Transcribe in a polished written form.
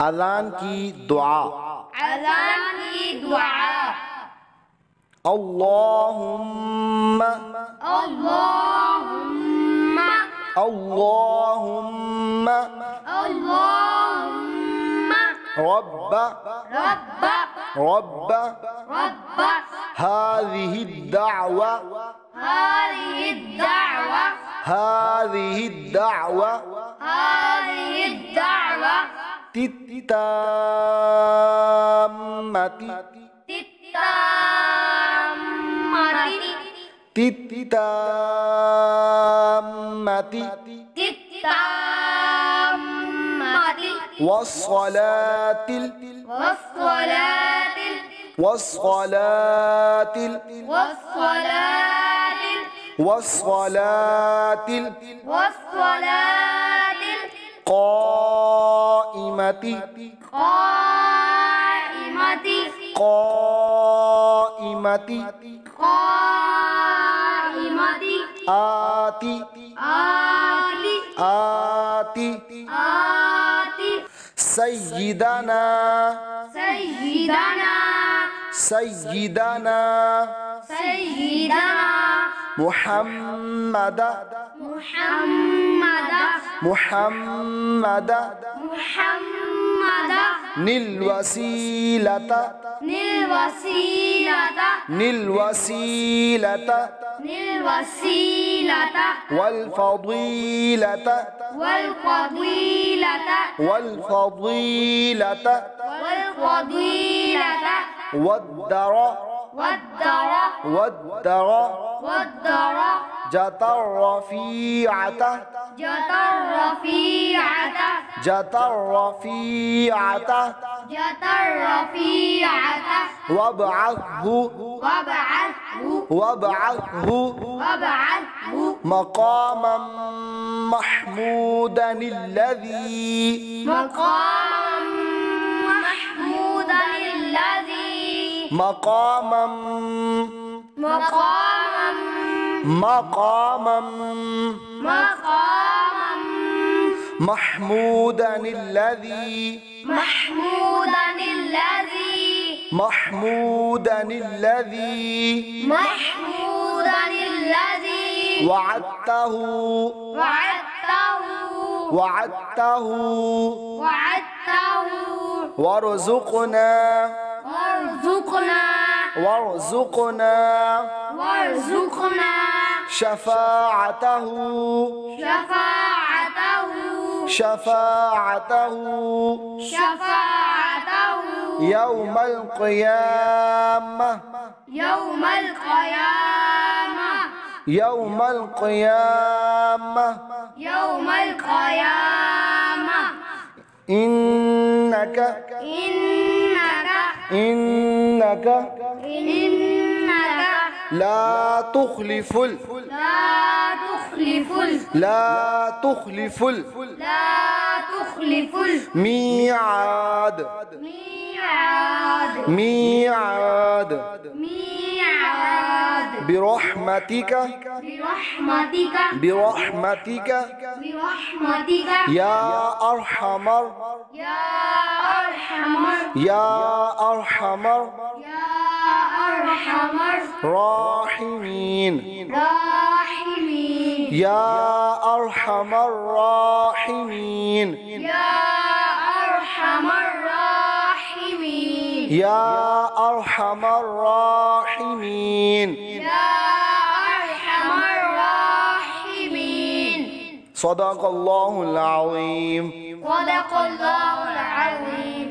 अज़ान की दुआ। अज़ान की दुआ। अल्लाहुम्मा अल्लाहुम्मा अल्लाहुम्मा अल्लाहुम्मा रब्ब रब्ब रब्ब रब्ब हाज़िहि दावा هذه الدعوة हाज़िहि दावा هذه الدعوة तित्ताम्मति तित्ताम्मति التامة वस्सलातिल والصلاة वस्सलातिल والصلاة वस्सलातिल والصلاة قائمति قائمة قائمति قائمة आति آتي आति آتي सय्यिदना سيدنا सय्यिदना سيدنا محمد محمد محمد محمد نلوسيلة للوسيلة نلوسيلة للوسيلة والفضيلة والفضيلة والفضيلة والفضيلة والدرجة الرفيعة جت الرفيعة وابعثه مقاما محمودا الذي مقاما محمودا الذي وعدته وارزقنا شفاعته يوم القيامة إنك لا تخلف الميعاد برحمتك يا أرحم الراحمين يا أرحم الراحمين يا أرحم الراحمين صدق الله العظيم.